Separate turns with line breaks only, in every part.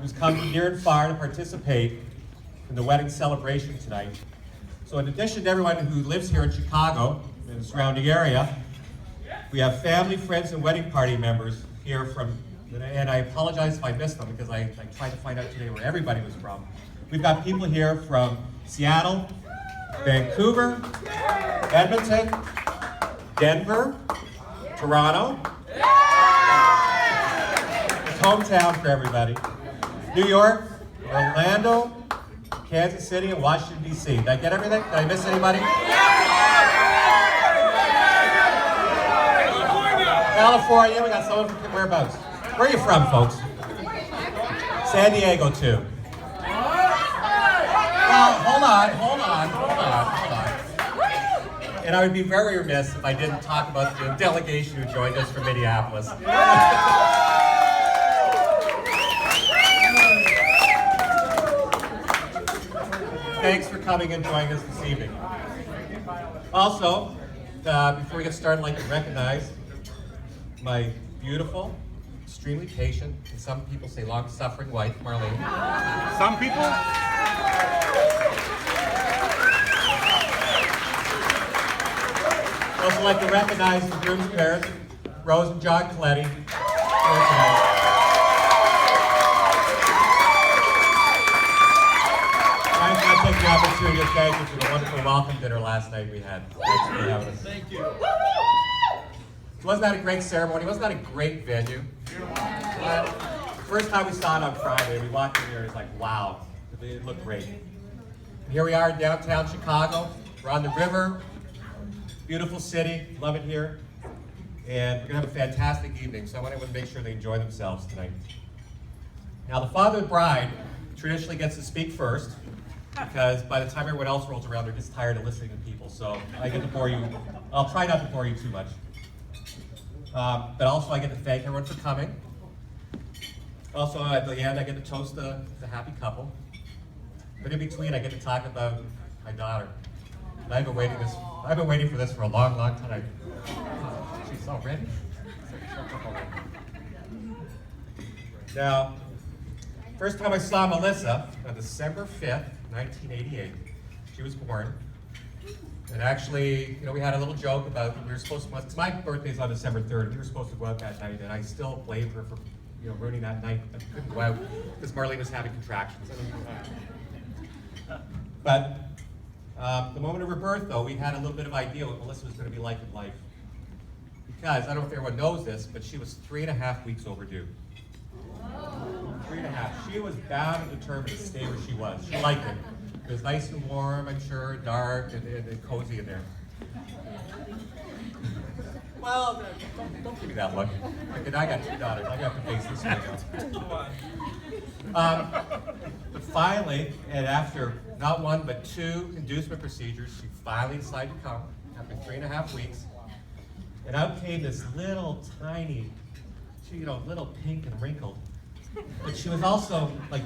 who's come from near and far to participate in the wedding celebration tonight. So in addition to everyone who lives here in Chicago and the surrounding area, we have family, friends, and wedding party members here from, and I apologize if I missed them because I tried to find out today where everybody was from. We've got people here from Seattle, Vancouver, Edmonton, Denver, Toronto, it's hometown for everybody, New York, Orlando, Kansas City, and Washington, D.C. Did I get everything? Did I miss anybody? California, we got someone from whereabouts? Where are you from, folks? San Diego, too. Well, hold on. And I would be very remiss if I didn't talk about the delegation who joined us from Minneapolis. Thanks for coming and joining us this evening. Also, before we get started, I'd like to recognize my beautiful, extremely patient, and some people say long-suffering wife, Marlene.
Some people?
I'd also like to recognize the groom's parents, Rose and John Coletti, here tonight. I just want to take the opportunity to thank you for the wonderful welcome dinner last night we had. Thanks for having us.
Thank you.
Wasn't that a great ceremony? Wasn't that a great venue? First time we saw it on Friday, we walked in here, it was like, wow, it looked great. And here we are in downtown Chicago. We're on the river, beautiful city, love it here. And we're gonna have a fantastic evening, so I want everyone to make sure they enjoy themselves tonight. Now, the father of the bride traditionally gets to speak first, because by the time everyone else rolls around, they're just tired of listening to people, so I get to bore you. I'll try not to bore you too much. But also I get to thank everyone for coming. Also at the end I get to toast the happy couple. But in between I get to talk about my daughter. And I've been waiting for this for a long, long time. She's all ready. Now, first time I saw Melissa on December 5th, 1988. She was born. And actually, we had a little joke about, we were supposed to, my birthday's on December 3rd, we were supposed to go out that night, and I still blame her for, ruining that night, but I couldn't go out, because Marlene was having contractions. But, the moment of her birth, though, we had a little bit of idea what Melissa was going to be like in life. Because, I don't know if everyone knows this, but she was 3.5 weeks overdue. 3.5. She was bound and determined to stay where she was. She liked it. It was nice and warm, I'm sure, dark and cozy in there. Well, don't give me that look. Okay, I got 2 daughters. I got to face this one. But finally, and after not 1 but 2 inducement procedures, she finally decided to come after 3.5 weeks. And out came this little tiny, little pink and wrinkled. But she was also like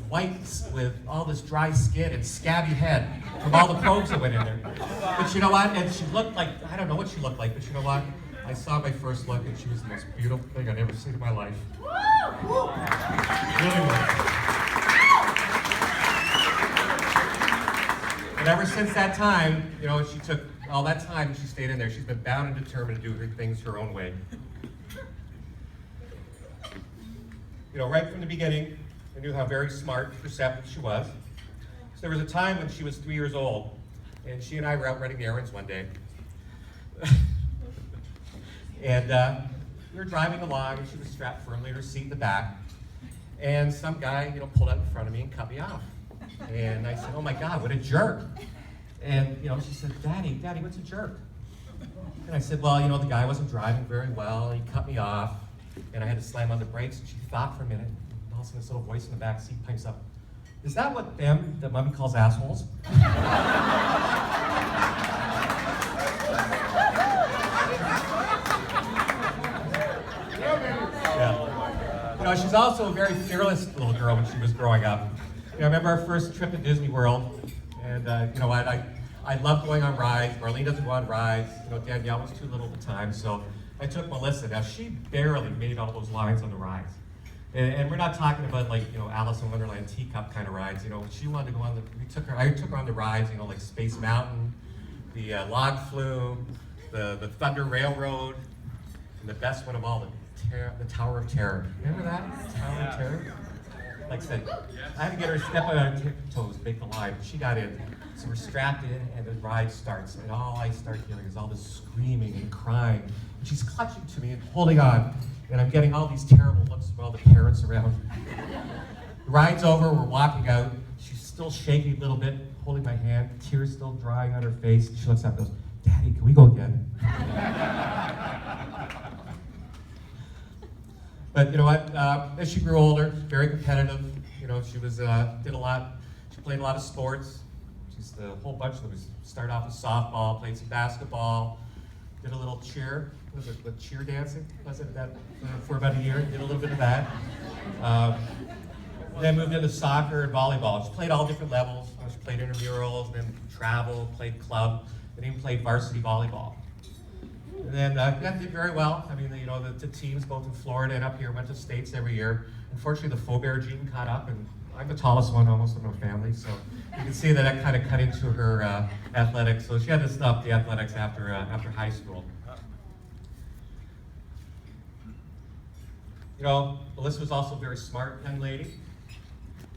white with all this dry skin and scabby head from all the probes that went in there. But you know what? And she looked like, I don't know what she looked like, but you know what? I saw my first look and she was the most beautiful thing I'd ever seen in my life. Really was. And ever since that time, she took all that time and she stayed in there. She's been bound and determined to do her things her own way. Right from the beginning, I knew how very smart, perceptive she was. So there was a time when she was 3 years old, and she and I were out running errands one day. And we were driving along, and she was strapped firmly in her seat in the back. And some guy, pulled up in front of me and cut me off. And I said, oh my God, what a jerk. And, she said, Daddy, what's a jerk? And I said, well, the guy wasn't driving very well, he cut me off. And I had to slam on the brakes, and she thought for a minute, and all of a sudden this little voice in the back seat pipes up, is that what them that Mommy calls assholes? Yeah. She's also a very fearless little girl when she was growing up. I remember our first trip to Disney World, and I love going on rides. Marlene doesn't go on rides. Danielle was too little at the time, so I took Melissa. Now, she barely made all those lines on the rides. And we're not talking about like, Alice in Wonderland teacup kind of rides. She wanted to go on I took her on the rides, like Space Mountain, the log flume, the Thunder Railroad, and the best one of all, the Tower of Terror. Remember that? Tower of Terror? Like I said, I had to get her to step on her tiptoes, make the line. She got in. So we're strapped in, and the ride starts, and all I start hearing is all this screaming and crying. And she's clutching to me and holding on, and I'm getting all these terrible looks from all the parents around. The ride's over, we're walking out. She's still shaking a little bit, holding my hand, tears still drying on her face. She looks up and goes, "Daddy, can we go again?" But you know what? As she grew older, very competitive. She was did a lot. She played a lot of sports. She's a whole bunch of them. Started off with softball, played some basketball, did a little cheer. Was it the cheer dancing? Was it that for about a year? Did a little bit of that. Then moved into soccer and volleyball. She played all different levels. She played intramurals, then traveled, played club, and even played varsity volleyball. And then did very well. I mean, the teams both in Florida and up here went to states every year. Unfortunately, the Faubert gene caught up, and I'm the tallest one almost in my family, so you can see that kind of cut into her athletics. So she had to stop the athletics after high school. Melissa was also a very smart young lady.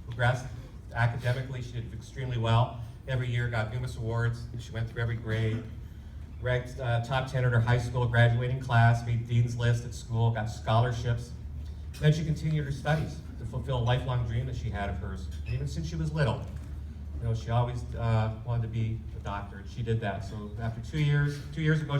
Progressed academically. She did extremely well. Every year got numerous awards. She went through every grade. Ranked top 10 in her high school graduating class, made dean's list at school, got scholarships. Then she continued her studies to fulfill a lifelong dream that she had of hers. And even since she was little, she always wanted to be a doctor, and she did that. So after 2 years ago,